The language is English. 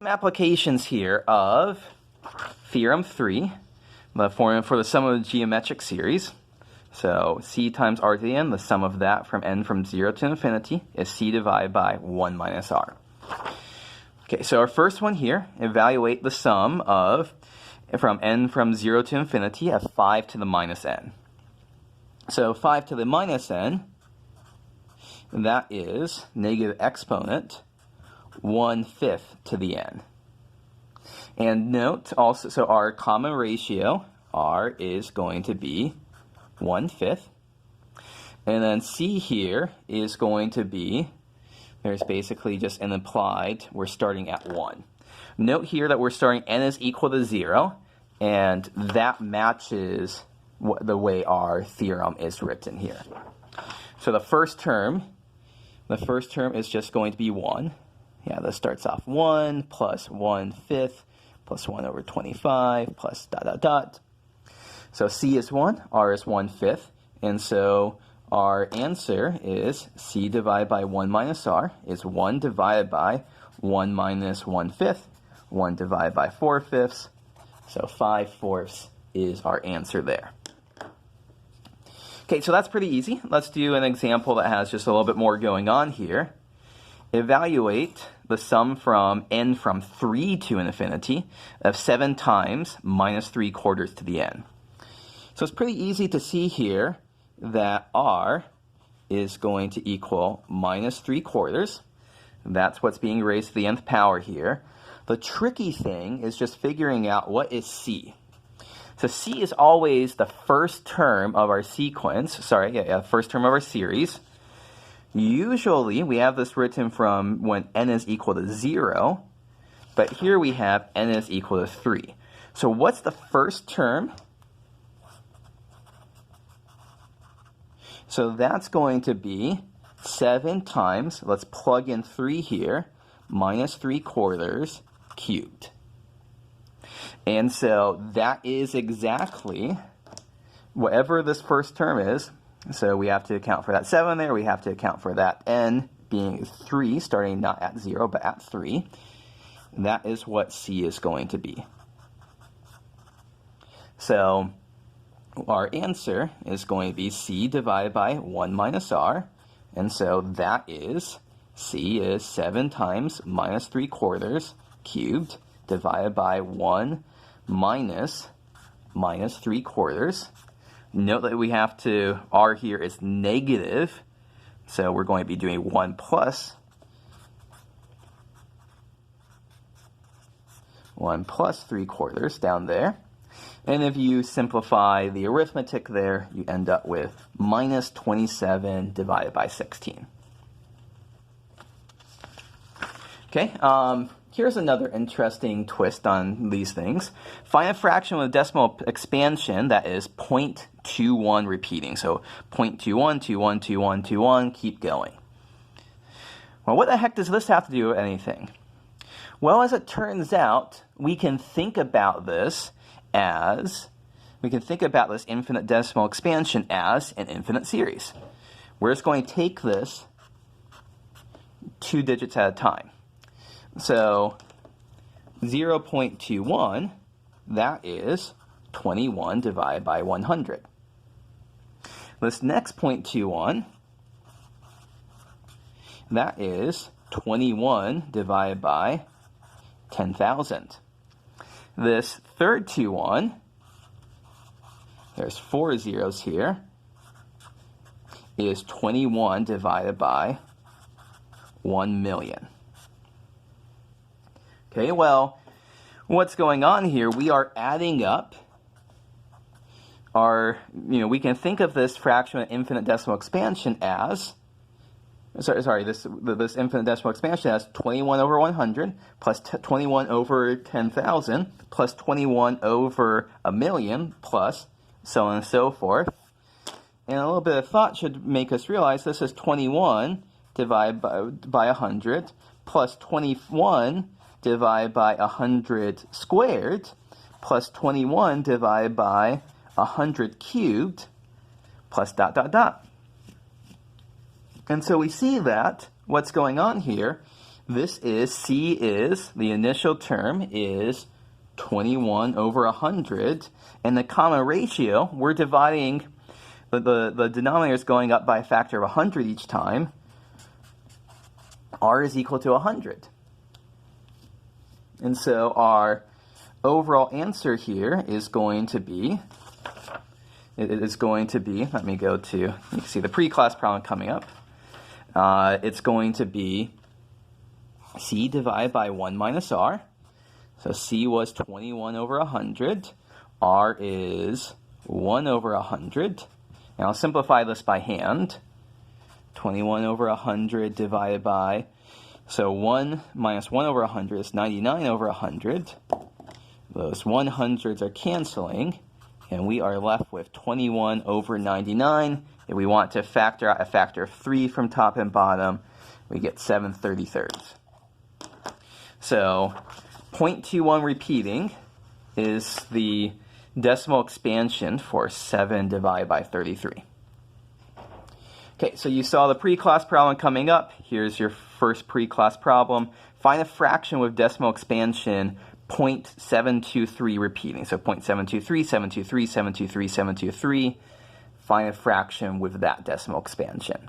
applications here of Theorem 3, the formula for the sum of the geometric series. So c times r to the n, the sum of that from n from 0 to infinity is c divided by 1 minus r. Okay, so our first one here, evaluate the sum of from n from 0 to infinity of 5 to the minus n. So 5 to the minus n, that is negative exponent 1/5 to the n. And note also, so our common ratio, r, is going to be 1/5. And then c here is going to be, there's basically just an implied, we're starting at 1. Note here that we're starting n is equal to 0, and that matches the way our theorem is written here. So the first term is just going to be 1. Yeah, this starts off 1 plus 1/5 plus 1 over 25 plus dot dot dot. So c is 1, r is 1/5, and so our answer is c divided by 1 minus r is 1 divided by 1 minus 1/5, 1 divided by 4/5, so 5/4 is our answer there. Okay, so that's pretty easy. Let's do an example that has just a little bit more going on here. Evaluate the sum from n from 3 to infinity of 7 times minus 3/4 to the n. So it's pretty easy to see here that r is going to equal minus 3/4. That's what's being raised to the nth power here. The tricky thing is just figuring out what is c. So c is always the first term of our sequence, first term of our series. Usually we have this written from when n is equal to 0, but here we have n is equal to 3. So what's the first term? So that's going to be 7 times, let's plug in 3 here, minus 3/4 cubed. And so that is exactly whatever this first term is. So we have to account for that 7 there. We have to account for that n being 3, starting not at 0, but at 3. That is what c is going to be. So our answer is going to be c divided by 1 minus r. And so that is, c is 7 times minus 3/4 cubed divided by 1 minus 3/4. Note that we have to, r here is negative, so we're going to be doing 1 plus 3/4 down there. And if you simplify the arithmetic there, you end up with minus 27 divided by 16. Okay, here's another interesting twist on these things. Find a fraction with a decimal expansion that is 0.21 repeating. So 0.21, 21, 21, 21, keep going. Well, what the heck does this have to do with anything? Well, as it turns out, we can think about this infinite decimal expansion as an infinite series. We're just going to take this 2 digits at a time. So 0.21, that is 21 divided by 100. This next 0.21, that is 21 divided by 10,000. This third 21, there's 4 zeros here, is 21 divided by 1 million. Okay, well, what's going on here? We are adding up our, we can think of this fraction of infinite decimal expansion as, this infinite decimal expansion as 21 over 100 plus 21 over 10,000 plus 21 over a million plus so on and so forth. And a little bit of thought should make us realize this is 21 divided by 100 plus 21 divided by 100 squared plus 21 divided by 100 cubed plus dot dot dot. And so we see that what's going on here this is, C is, the initial term is 21 over 100, and the common ratio, we're dividing, the denominator is going up by a factor of 100 each time. R is equal to 100. And so our overall answer here is going to be, let me go to, you can see the pre-class problem coming up. It's going to be C divided by 1 minus R. So C was 21 over 100. R is 1 over 100. And I'll simplify this by hand. 21 over 100 divided by, so 1 minus 1 over 100 is 99 over 100. Those 100s are canceling, and we are left with 21 over 99. If we want to factor out a factor of 3 from top and bottom, we get 7/33. So 0.21 repeating is the decimal expansion for 7 divided by 33. Okay, so you saw the pre-class problem coming up. Here's your first pre-class problem. Find a fraction with decimal expansion 0.723 repeating. So 0.723, 723, 723, 723. Find a fraction with that decimal expansion.